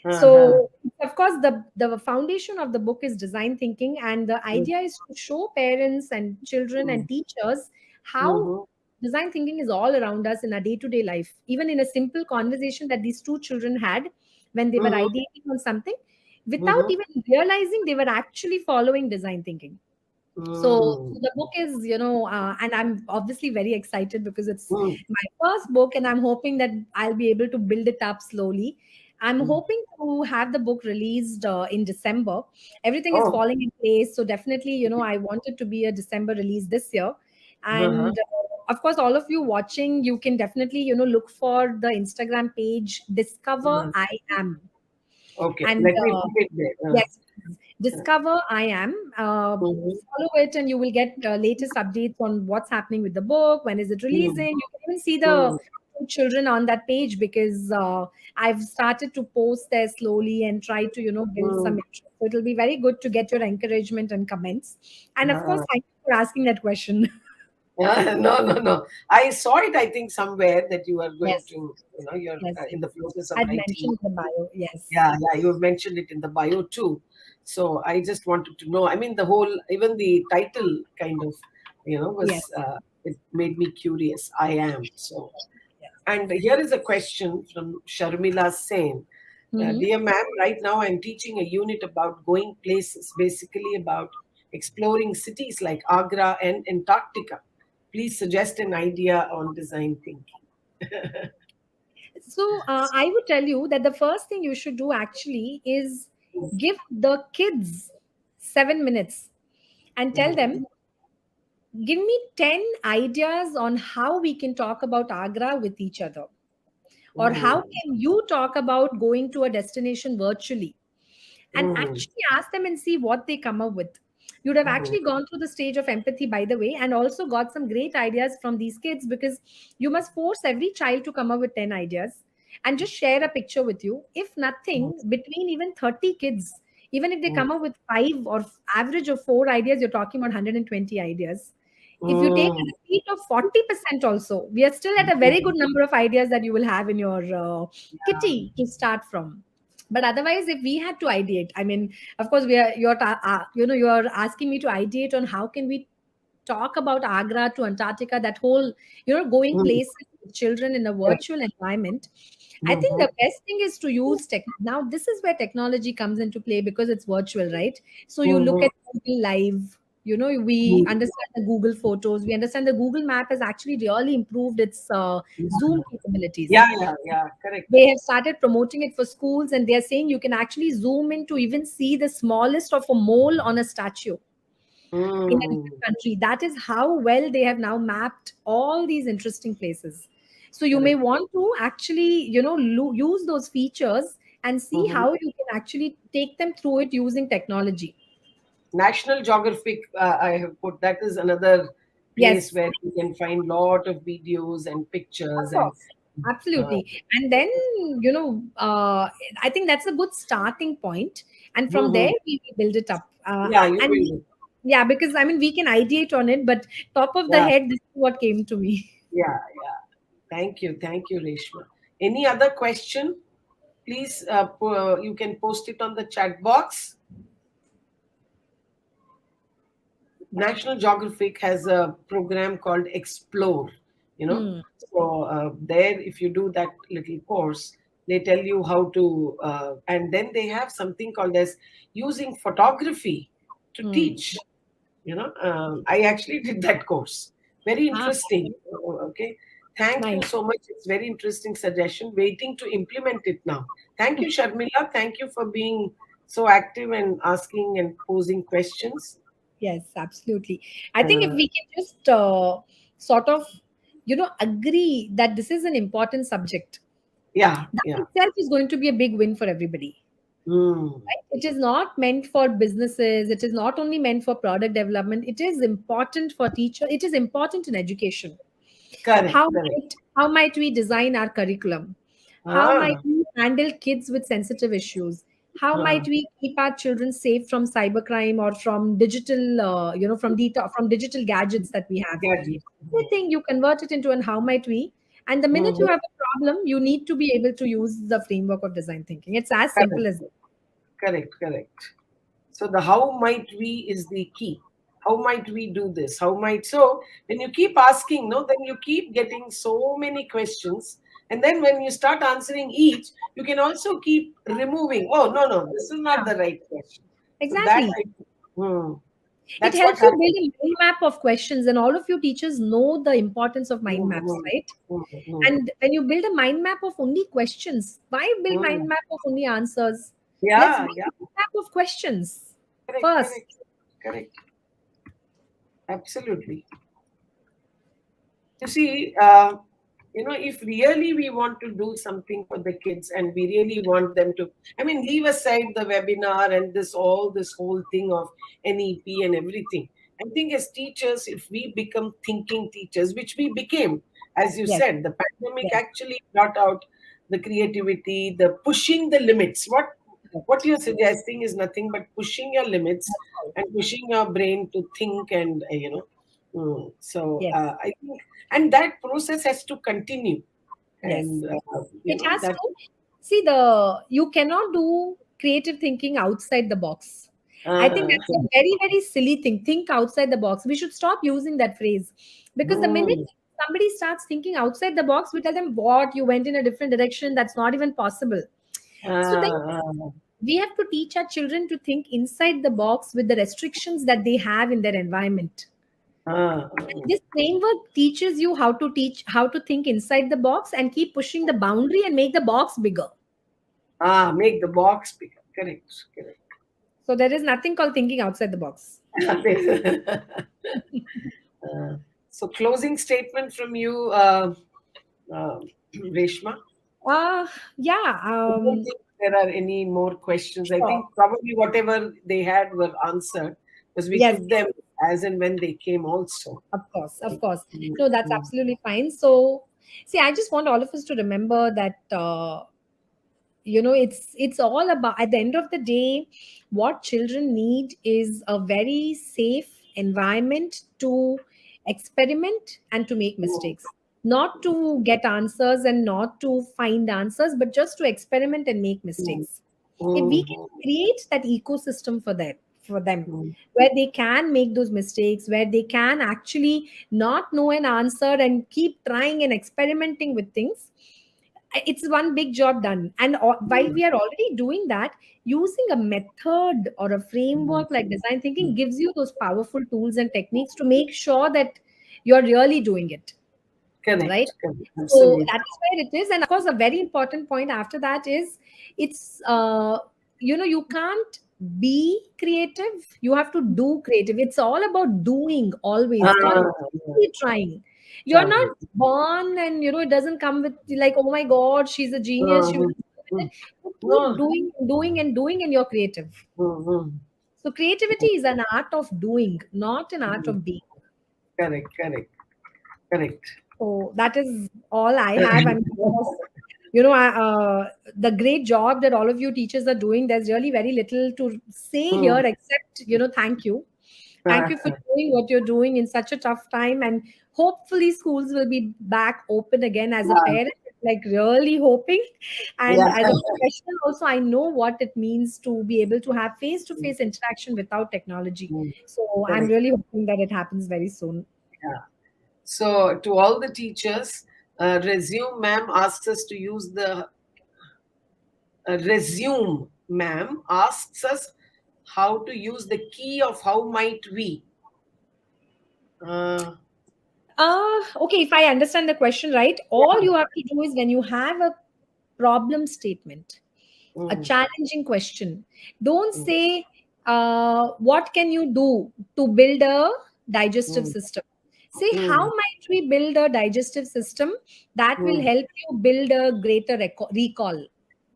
uh-huh. So, of course, the foundation of the book is design thinking, and the Mm, idea is to show parents and children mm, and teachers how mhm, design thinking is all around us in our day-to-day life, even in a simple conversation that these two children had when they were mhm, ideating on something, without mhm, even realizing they were actually following design thinking. So mm, the book is, and I'm obviously very excited because it's mm, my first book, and I'm hoping that I'll be able to build it up slowly. I'm mm. hoping to have the book released in December. Everything is Oh, falling in place, so definitely, I want it to be a December release this year. uh-huh. And of course, all of you watching, you can definitely, look for the Instagram page Discover Uh, I Am, okay, and let me put it there. yes, Discover I Am. Mhm, Follow it, and you will get latest updates on what's happening with the book. When is it mm, releasing? You can even see the mm, two children on that page because I've started to post there slowly and try to build some mm. interest. So it'll be very good to get your encouragement and comments. And of course, Uh, thank you for asking that question. No, no, no. I saw it, I think, somewhere that you are going Yes, to, you're yes, in the yes. process of I'd writing. mentioned in the bio. Yes, Yeah, yeah, you have mentioned it in the bio too. So I just wanted to know. I mean, the whole, even the title kind of, yes, it made me curious. I am. So, yes. and here is a question from Sharmila Sen. Hmm. Dear ma'am, right now I'm teaching a unit about going places, basically about exploring cities like Agra and Antarctica. Please suggest an idea on design thinking. So I would tell you that the first thing you should do actually is give the kids 7 minutes and tell them, Mm, give me 10 ideas on how we can talk about Agra with each other. Or how mm, can you talk about going to a destination virtually? And mm, actually ask them and see what they come up with. You'd have mm, actually gone through the stage of empathy, by the way, and also got some great ideas from these kids because you must force every child to come up with 10 ideas and just share a picture with you. If mm, nothing, between even 30 kids, even if they mm, come up with five or average of four ideas, you're talking about 120 ideas. If you take a mm, repeat of 40% also, we are still at a very good mm. number of ideas that you will have in your kitty to start from. But otherwise, if we had to ideate, I mean, of course, you're asking me to ideate on how can we talk about Agra to Antarctica, that whole, going Mm, places with children in a correct. virtual environment. I think Mhm, the best thing is to use tech. Now, this is where technology comes into play because it's virtual, right? So you look mhm, at Google Live, we mm, understand the Google Photos, we understand the Google Map has actually really improved its Zoom capabilities. yeah, yeah, yeah, correct. They have started promoting it for schools, and they're saying you can actually zoom in to even see the smallest of a mole on a statue in a Mm, different country. That is how well they have now mapped all these interesting places. So you may Correct. want to actually, use those features and see Mhm. how you can actually take them through it using technology. National Geographic, I have put, that is another place Yes, where you can find lot of videos and of pictures and course. uh, Absolutely. And then, I think that's a good starting point. And from there, mhm. we will build it up. Yeah, you And will. yeah, because I mean, we can ideate on it, but top of the Yeah, head, this is what came to me. yeah, yeah. Thank you, Reshma. Any other question? Please, you can post it on the chat box. National Geographic has a program called Explore, you know. Hmm. So there, if you do that little course, they tell you how to, and then they have something called as using photography to Hmm. teach. I actually did that course. Very Ah, interesting. Okay. Thank you nice. so much. It's very interesting suggestion. Waiting to implement it now. Thank you, Sharmila. Thank you for being so active and asking and posing questions. Yes, absolutely. I think if Uh, we can just sort of, agree that this is an important subject, yeah, that yeah. itself is going to be a big win for everybody. Mm. Right? It is not meant for businesses. It is not only meant for product development. It is important for teacher. It is important in education. Correct, correct. How might we design our curriculum? How might Ah, we handle kids with sensitive issues? How ah, might we keep our children safe from cybercrime or from digital, from digital gadgets that we have? gadget. Everything you convert it into an how might we, and the minute you Mhm. have a problem, you need to be able to use the framework of design thinking. It's as simple Correct, as correct, correct. So the how might we is the key. How might we do this? How might so when you keep asking, no, then you keep getting so many questions. And then when you start answering each, you can also keep removing. Oh no, no, this is not yeah, the right question. So that exactly. hmm, It that's what helps you happens. build a mind map of questions, and all of you teachers know the importance of mind Hmm, maps, hmm, right? hmm, hmm, And when you build a mind map of only questions, why build mind hmm. map of only answers? Let's Yeah, build yeah, a mind map of questions correct, first. correct, correct. Absolutely. You see, if really we want to do something for the kids and we really want them to, I mean, leave aside the webinar and this whole thing of NEP and everything. I think as teachers, if we become thinking teachers, which we became, as you Yes, said, the pandemic yes, actually brought out the creativity, the pushing the limits. What correct. you're suggesting is nothing but pushing your limits That's right. and pushing your brain to think and so Yes, I think and that process has to continue yes. and It has that to see the you cannot do creative thinking outside the box. I think uh, that's a very, very silly thing. Think outside the box. We should stop using that phrase because the minute hmm, somebody starts thinking outside the box, we tell them what you went in a different direction. That's not even possible. So then uh, we have to teach our children to think inside the box with the restrictions that they have in their environment. uh, This framework teaches you how to think inside the box and keep pushing the boundary and make the box bigger. make the box bigger. Correct, correct. So there is nothing called thinking outside the box. uh, so closing statement from you, uh, Reshma. Uh yeah, I don't think there are any more questions. I sure. think probably whatever they had were answered because we Yes, took them as and when they came also. of course, of Mm, course. mm, No, that's mm, absolutely fine. So, see, I just want all of us to remember that it's all about at the end of the day, what children need is a very safe environment to experiment and to make mm, mistakes, not to get answers and not to find answers, but just to experiment and make mm, mistakes. If we can mm, create that ecosystem for them mm, where they can make those mistakes, where they can actually not know an answer and keep trying and experimenting with things, it's one big job done. And while mm, we are already doing that, using a method or a mm, framework like design thinking mm. gives you those powerful tools and techniques to make sure that you're really doing it, right? Correct, correct, So absolutely. that is where it is. And of course, a very important point after that is it's you can't be creative, you have to do creative. It's all about doing always. It's all Ah, about yeah. really trying. You're not correct. born and it doesn't come with like, oh my God, she's a genius. She will Mhm. do it. Mm. You keep No. doing and doing and doing, and you're creative. Mhm. So creativity is an art of doing, not an art Mhm. of being. Correct, correct, correct. So that is all I have. I mean, the great job that all of you teachers are doing, there's really very little to say here Mm. except, thank you. Thank you for doing what you're doing in such a tough time. And hopefully, schools will be back open again. As a Yeah, parent, like really hoping. And yeah. as a professional, also, I know what it means to be able to have face to face interaction without technology. Mm. So I'm Correct. really hoping that it happens very soon. Yeah. So, to all the teachers, resume ma'am asks us to use the resume ma'am asks us how to use the key of how might we. Uh, Okay, if I understand the question right, all yeah. you have to do is when you have a problem statement, a Mm, challenging question, don't mm, say, what can you do to build a digestive mm, system? Say, how mm, might we build a digestive system that will mm, help you build a greater recall?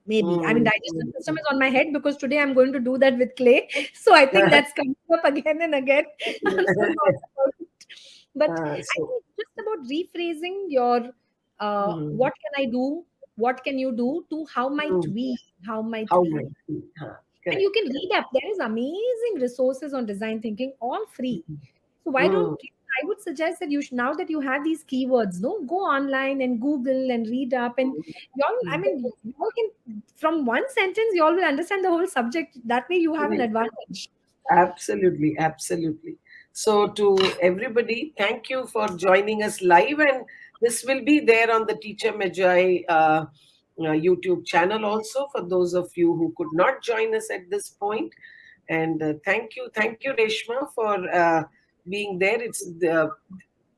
Maybe. I mean, mm, digestive system mm, is on my head because today I'm going to do that with clay. So I think mm. that's coming up again and again. I'm so sorry about it. But I So, think it's just about rephrasing your mm, what can I do? What can you do to how might mm, we? How might how we? might we? And you Correct. can read up. There is amazing resources on design thinking, all free. So why don't Mm, I would suggest that now that you have these keywords, no, go online and Google and read up, and y'all. I mm, mean, you all can from one sentence you all will understand the whole subject. That way, you have an mm. advantage. Absolutely, absolutely. So, to everybody, thank you for joining us live, and this will be there on the Teacher Magi YouTube channel also for those of you who could not join us at this point. And thank you, Reshma, for being there. It's the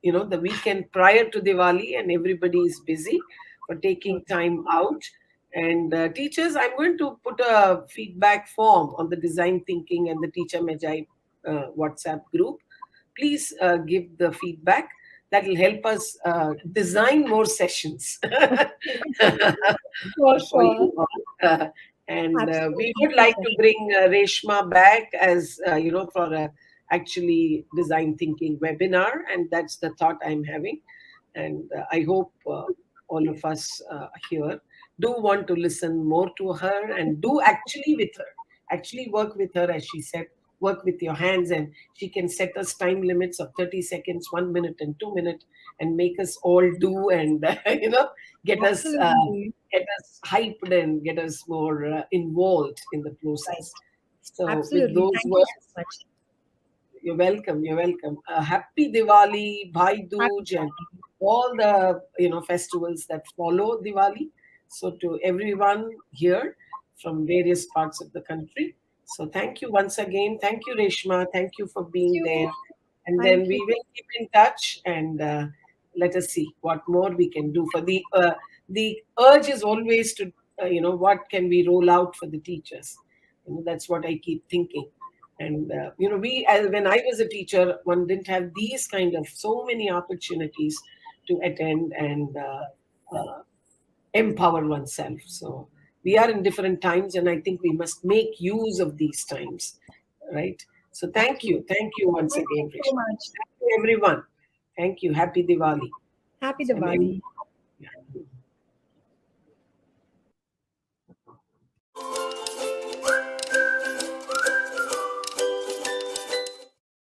weekend prior to Diwali, and everybody is busy for taking time out. And teachers, I'm going to put a feedback form on the design thinking and the Teacher Magi WhatsApp group. Please give the feedback. That will help us design more sessions For for sure. you all. And we Absolutely. would like to bring Reshma back as for a actually design thinking webinar, and that's the thought I'm having. And I hope all of us here do want to listen more to her and do actually with her, actually work with her, as she said, work with your hands, and she can set us time limits of 30 seconds, 1 minute, and 2 minutes, and make us all do and get us Absolutely. hyped and get us more involved in the process. Right. So, with Absolutely. those Thank you so words, much. you're welcome. You're welcome. Happy Diwali, Bhai Happy Dooj, and Diwali. all the festivals that follow Diwali. So to everyone here from various parts of the country. So thank you once again. Thank you, Reshma. Thank you for Thank being you. there. And then Thank you. we will keep in touch and let us see what more we can do. For the urge is always to what can we roll out for the teachers. That's what I keep thinking. And we when I was a teacher, one didn't have these kind of so many opportunities to attend and empower oneself. So we are in different times, and I think we must make use of these times, right? So Absolutely. thank you once Thank you again, so Reshma. much. Thank you, everyone. Thank you. Happy Diwali. Happy So, Diwali. yeah.